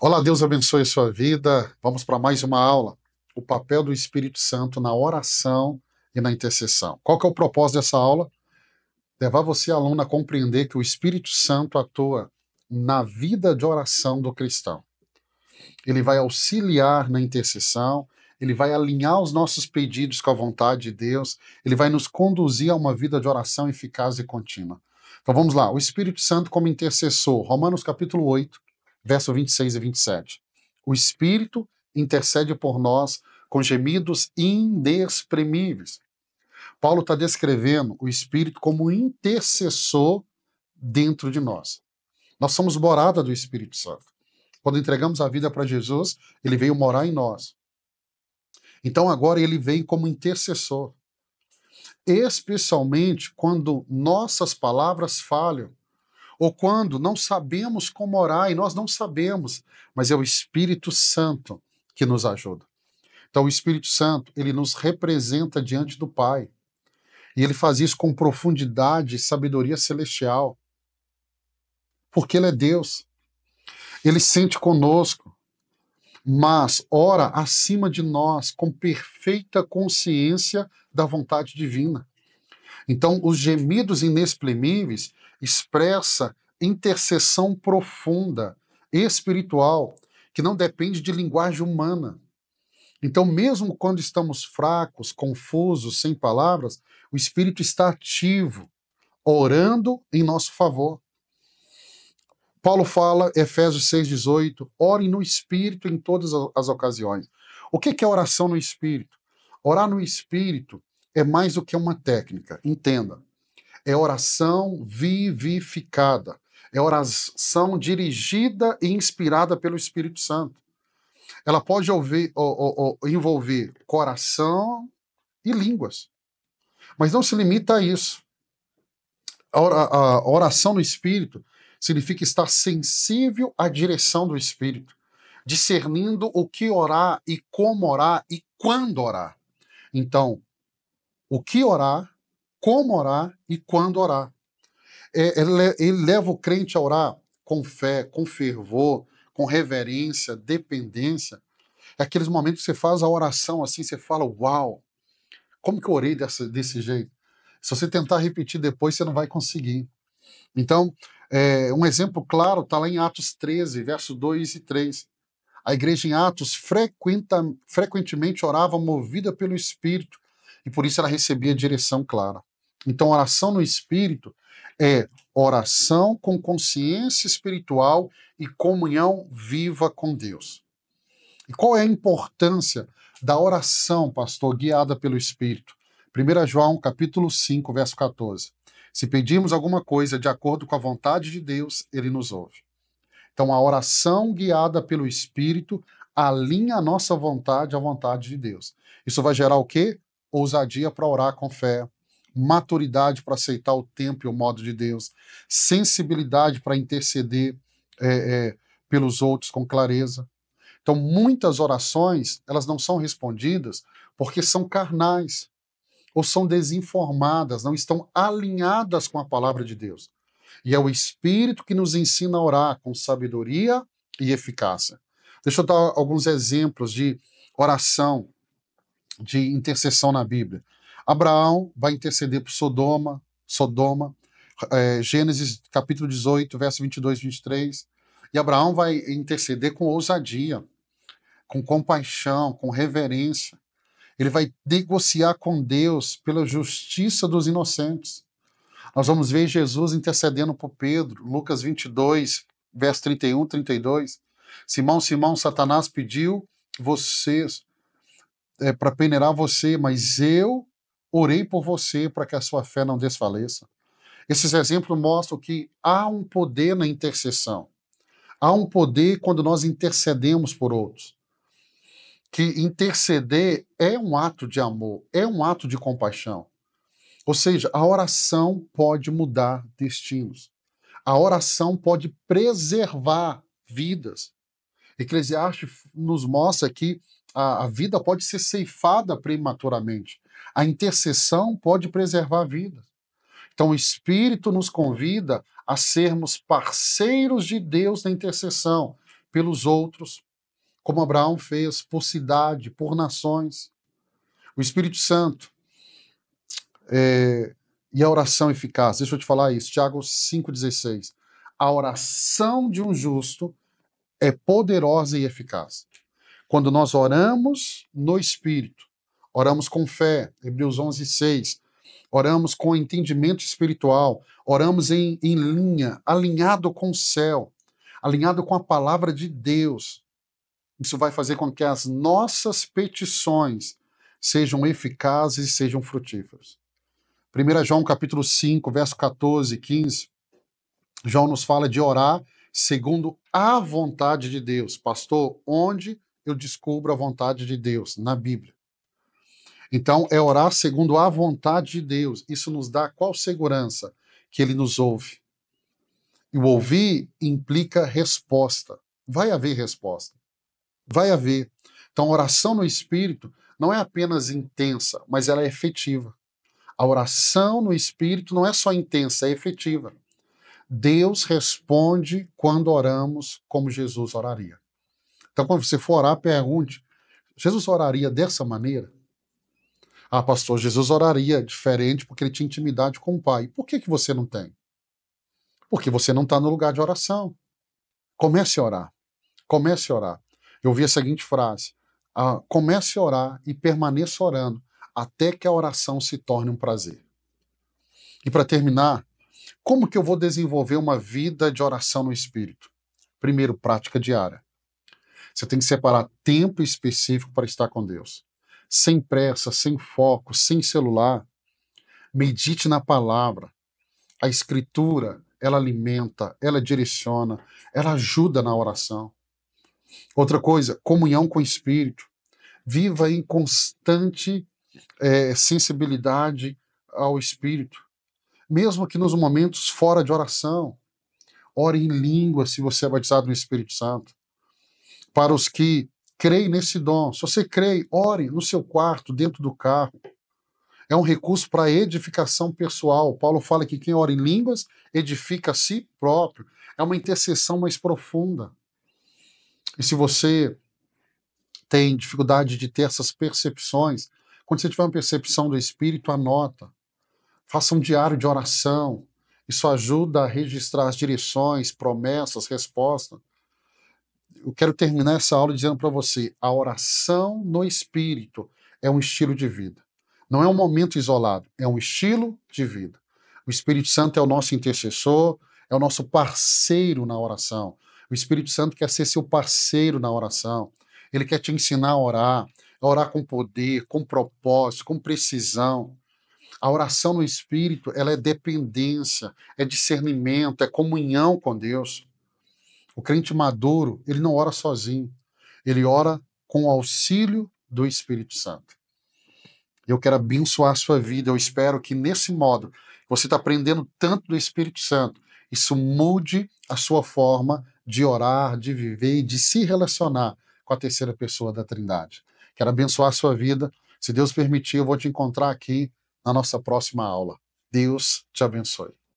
Olá, Deus abençoe a sua vida. Vamos para mais uma aula. O papel do Espírito Santo na oração e na intercessão. Qual que é o propósito dessa aula? Levar você, aluno, a compreender que o Espírito Santo atua na vida de oração do cristão. Ele vai auxiliar na intercessão, ele vai alinhar os nossos pedidos com a vontade de Deus, ele vai nos conduzir a uma vida de oração eficaz e contínua. Então vamos lá, o Espírito Santo como intercessor, Romanos capítulo 8, verso 26 e 27. O Espírito intercede por nós com gemidos inexprimíveis. Paulo está descrevendo o Espírito como intercessor dentro de nós. Nós somos morada do Espírito Santo. Quando entregamos a vida para Jesus, ele veio morar em nós. Então agora ele vem como intercessor. Especialmente quando nossas palavras falham, ou quando não sabemos como orar, e nós não sabemos, mas é o Espírito Santo que nos ajuda. Então o Espírito Santo, ele nos representa diante do Pai. E ele faz isso com profundidade e sabedoria celestial. Porque ele é Deus. Ele sente conosco, mas ora acima de nós com perfeita consciência da vontade divina. Então, os gemidos inexprimíveis expressa intercessão profunda, espiritual, que não depende de linguagem humana. Então, mesmo quando estamos fracos, confusos, sem palavras, o Espírito está ativo, orando em nosso favor. Paulo fala, Efésios 6,18, orem no Espírito em todas as ocasiões. O que é oração no Espírito? Orar no Espírito é mais do que uma técnica, entenda. É oração vivificada. É oração dirigida e inspirada pelo Espírito Santo. Ela pode envolver coração e línguas. Mas não se limita a isso. A oração no Espírito significa estar sensível à direção do Espírito, discernindo o que orar e como orar e quando orar. Então, o que orar, como orar e quando orar. Ele leva o crente a orar com fé, com fervor, com reverência, dependência. É aqueles momentos que você faz a oração assim, você fala, uau, como que eu orei desse jeito? Se você tentar repetir depois, você não vai conseguir. Então, um exemplo claro está lá em Atos 13, verso 2 e 3. A igreja em Atos frequentemente orava movida pelo Espírito, e por isso ela recebia direção clara. Então, oração no Espírito é oração com consciência espiritual e comunhão viva com Deus. E qual é a importância da oração, pastor, guiada pelo Espírito? 1 João, capítulo 5, verso 14. Se pedirmos alguma coisa de acordo com a vontade de Deus, ele nos ouve. Então, a oração guiada pelo Espírito alinha a nossa vontade à vontade de Deus. Isso vai gerar o quê? Ousadia para orar com fé, maturidade para aceitar o tempo e o modo de Deus, sensibilidade para interceder pelos outros com clareza. Então, muitas orações, elas não são respondidas porque são carnais, ou são desinformadas, não estão alinhadas com a palavra de Deus. E é o Espírito que nos ensina a orar com sabedoria e eficácia. Deixa eu dar alguns exemplos de oração, de intercessão na Bíblia. Abraão vai interceder por Sodoma, Gênesis capítulo 18, verso 22 e 23. E Abraão vai interceder com ousadia, com compaixão, com reverência. Ele vai negociar com Deus pela justiça dos inocentes. Nós vamos ver Jesus intercedendo por Pedro, Lucas 22, verso 31, 32. Simão, Simão, Satanás pediu vocês para peneirar você, mas eu orei por você para que a sua fé não desfaleça. Esses exemplos mostram que há um poder na intercessão. Há um poder quando nós intercedemos por outros. Que interceder é um ato de amor, é um ato de compaixão. Ou seja, a oração pode mudar destinos. A oração pode preservar vidas. Eclesiastes nos mostra que a vida pode ser ceifada prematuramente. A intercessão pode preservar vidas. Então, o Espírito nos convida a sermos parceiros de Deus na intercessão, pelos outros, como Abraão fez, por cidade, por nações. O Espírito Santo e a oração eficaz. Deixa eu te falar isso, Tiago 5,16. A oração de um justo é poderosa e eficaz. Quando nós oramos no Espírito, oramos com fé, Hebreus 11,6, oramos com entendimento espiritual, oramos em linha, alinhado com o céu, alinhado com a palavra de Deus. Isso vai fazer com que as nossas petições sejam eficazes e sejam frutíferas. 1 João capítulo 5, verso 14 e 15, João nos fala de orar segundo a vontade de Deus. Pastor, onde eu descubro a vontade de Deus? Na Bíblia. Então, é orar segundo a vontade de Deus. Isso nos dá qual segurança? Que Ele nos ouve. E o ouvir implica resposta. Vai haver resposta. Vai haver. Então, a oração no Espírito não é apenas intensa, mas ela é efetiva. A oração no Espírito não é só intensa, é efetiva. Deus responde quando oramos como Jesus oraria. Então, quando você for orar, pergunte: Jesus oraria dessa maneira? Ah, pastor, Jesus oraria diferente porque ele tinha intimidade com o Pai. Por que você não tem? Porque você não está no lugar de oração. Comece a orar. Comece a orar. Eu ouvi a seguinte frase: comece a orar e permaneça orando até que a oração se torne um prazer. E para terminar, como que eu vou desenvolver uma vida de oração no Espírito? Primeiro, prática diária. Você tem que separar tempo específico para estar com Deus. Sem pressa, sem foco, sem celular. Medite na palavra. A Escritura, ela alimenta, ela direciona, ela ajuda na oração. Outra coisa, comunhão com o Espírito. Viva em constante sensibilidade ao Espírito. Mesmo que nos momentos fora de oração. Ore em língua se você é batizado no Espírito Santo. Para os que creem nesse dom, se você crê, ore no seu quarto, dentro do carro. É um recurso para edificação pessoal. Paulo fala que quem ora em línguas edifica a si próprio. É uma intercessão mais profunda. E se você tem dificuldade de ter essas percepções, quando você tiver uma percepção do Espírito, anota. Faça um diário de oração. Isso ajuda a registrar as direções, promessas, respostas. Eu quero terminar essa aula dizendo para você: a oração no Espírito é um estilo de vida. Não é um momento isolado, é um estilo de vida. O Espírito Santo é o nosso intercessor, é o nosso parceiro na oração. O Espírito Santo quer ser seu parceiro na oração. Ele quer te ensinar a orar com poder, com propósito, com precisão. A oração no Espírito, ela é dependência, é discernimento, é comunhão com Deus. O crente maduro, ele não ora sozinho. Ele ora com o auxílio do Espírito Santo. Eu quero abençoar a sua vida. Eu espero que nesse modo, você está aprendendo tanto do Espírito Santo, isso mude a sua forma de orar, de viver e de se relacionar com a terceira pessoa da Trindade. Quero abençoar a sua vida. Se Deus permitir, eu vou te encontrar aqui na nossa próxima aula. Deus te abençoe.